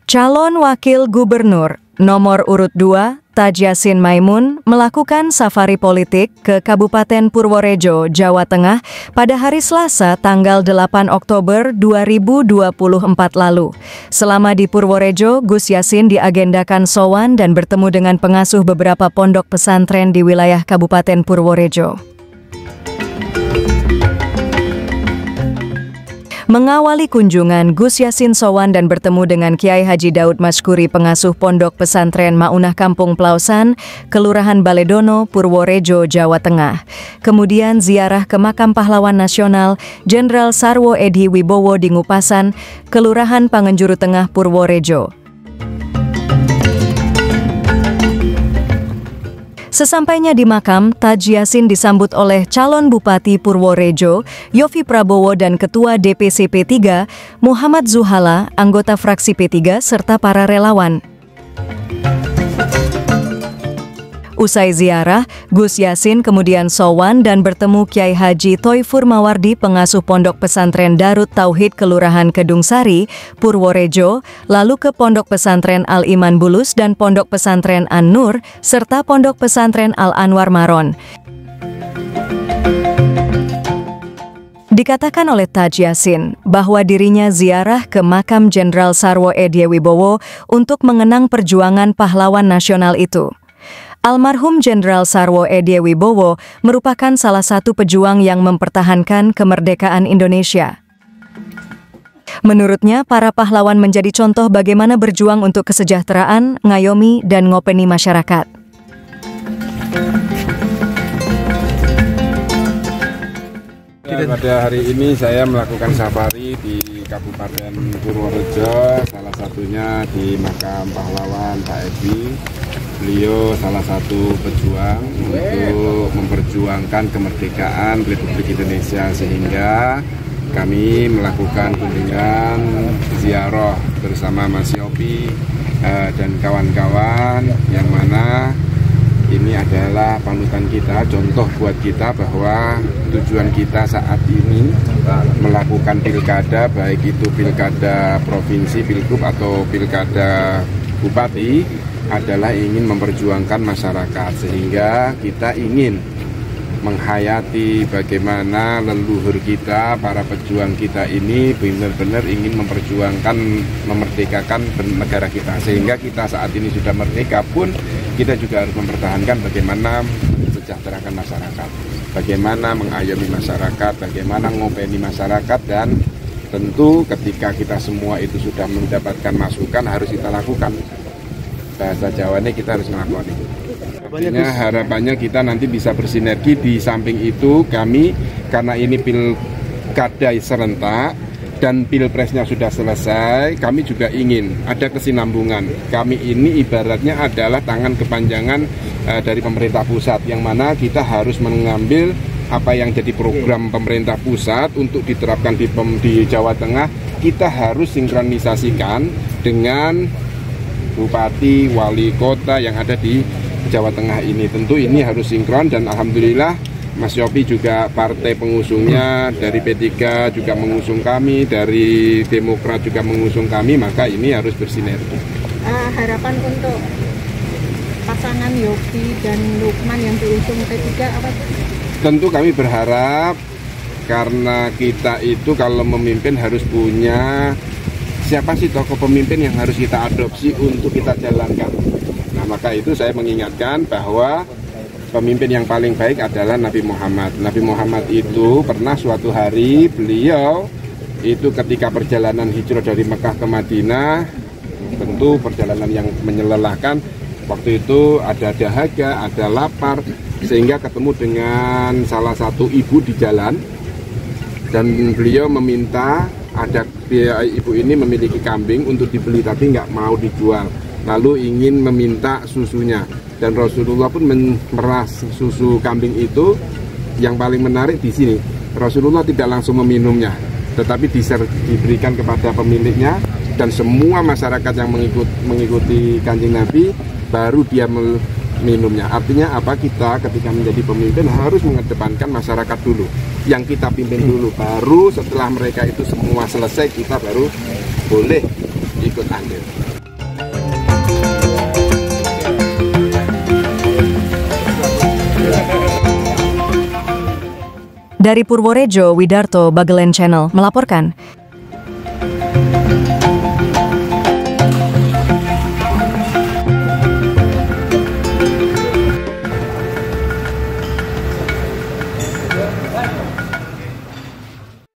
Calon Wakil Gubernur nomor urut 2, Taj Yassin Maimun, melakukan safari politik ke Kabupaten Purworejo, Jawa Tengah pada hari Selasa tanggal 8 Oktober 2024 lalu. Selama di Purworejo, Gus Yassin diagendakan sowan dan bertemu dengan pengasuh beberapa pondok pesantren di wilayah Kabupaten Purworejo. Mengawali kunjungan, Gus Yassin sowan dan bertemu dengan Kiai Haji Daud Maskuri, pengasuh Pondok Pesantren Maunah Kampung Plausan, Kelurahan Baledono, Purworejo, Jawa Tengah. Kemudian ziarah ke Makam Pahlawan Nasional Jenderal Sarwo Edi Wibowo di Ngupasan, Kelurahan Pangenjuru Tengah, Purworejo. Sesampainya di makam, Taj Yassin disambut oleh calon Bupati Purworejo, Yofi Prabowo, dan Ketua DPC P3, Muhammad Zuhala, anggota fraksi P3, serta para relawan. Usai ziarah, Gus Yassin kemudian sowan dan bertemu Kiai Haji Thoifur Mawardi, pengasuh Pondok Pesantren Darut Tauhid Kelurahan Kedung Sari, Purworejo, lalu ke Pondok Pesantren Al-Iman Bulus dan Pondok Pesantren An-Nur, serta Pondok Pesantren Al-Anwar Maron. Dikatakan oleh Taj Yassin bahwa dirinya ziarah ke makam Jenderal Sarwo Edi Wibowo untuk mengenang perjuangan pahlawan nasional itu. Almarhum Jenderal Sarwo Edi Wibowo merupakan salah satu pejuang yang mempertahankan kemerdekaan Indonesia. Menurutnya, para pahlawan menjadi contoh bagaimana berjuang untuk kesejahteraan, ngayomi, dan ngopeni masyarakat. Pada hari ini saya melakukan safari di Kabupaten Purworejo, salah satunya di Makam Pahlawan Pak Edi. Beliau salah satu pejuang untuk memperjuangkan kemerdekaan Republik Indonesia, sehingga kami melakukan kunjungan ziarah bersama Mas Yopi dan kawan-kawan, yang mana ini adalah panutan kita, contoh buat kita bahwa tujuan kita saat ini melakukan pilkada, baik itu pilkada provinsi, pilgub, atau pilkada bupati, adalah ingin memperjuangkan masyarakat, sehingga kita ingin menghayati bagaimana leluhur kita, para pejuang kita ini benar-benar ingin memperjuangkan, memerdekakan negara kita, sehingga kita saat ini sudah merdeka pun kita juga harus mempertahankan bagaimana mensejahterakan masyarakat, bagaimana mengayomi masyarakat, bagaimana ngopeni masyarakat, dan tentu ketika kita semua itu sudah mendapatkan masukan harus kita lakukan. Bahasa Jawanya kita harus melakukan itu. Harapannya kita nanti bisa bersinergi. Di samping itu kami, karena ini pilkada serentak dan pilpresnya sudah selesai, kami juga ingin ada kesinambungan. Kami ini ibaratnya adalah tangan kepanjangan dari pemerintah pusat, yang mana kita harus mengambil apa yang jadi program pemerintah pusat untuk diterapkan di Jawa Tengah. Kita harus sinkronisasikan dengan bupati, wali kota yang ada di Jawa Tengah ini. Tentu ini harus sinkron, dan alhamdulillah Mas Yopi juga partai pengusungnya, dari P3 juga mengusung kami, dari Demokrat juga mengusung kami, maka ini harus bersinergi. Harapan untuk pasangan Yopi dan Lukman yang diusung P3 apa? Tentu kami berharap, karena kita itu kalau memimpin harus punya siapa sih tokoh pemimpin yang harus kita adopsi untuk kita jalankan. Nah, maka itu saya mengingatkan bahwa pemimpin yang paling baik adalah Nabi Muhammad. Nabi Muhammad itu pernah suatu hari, beliau itu ketika perjalanan hijrah dari Mekah ke Madinah, tentu perjalanan yang menyelelahkan. Waktu itu ada dahaga, ada lapar, sehingga ketemu dengan salah satu ibu di jalan, dan beliau meminta, ada ibu ini memiliki kambing untuk dibeli tapi nggak mau dijual, lalu ingin meminta susunya, dan Rasulullah pun memeras susu kambing itu. Yang paling menarik di sini, Rasulullah tidak langsung meminumnya, tetapi diberikan kepada pemiliknya, dan semua masyarakat yang mengikuti Kanjeng Nabi baru dia minumnya. Artinya apa? Kita ketika menjadi pemimpin harus mengedepankan masyarakat dulu, yang kita pimpin dulu, baru setelah mereka itu semua selesai kita baru boleh ikut andil. Dari Purworejo, Widarto, Bagelen Channel melaporkan.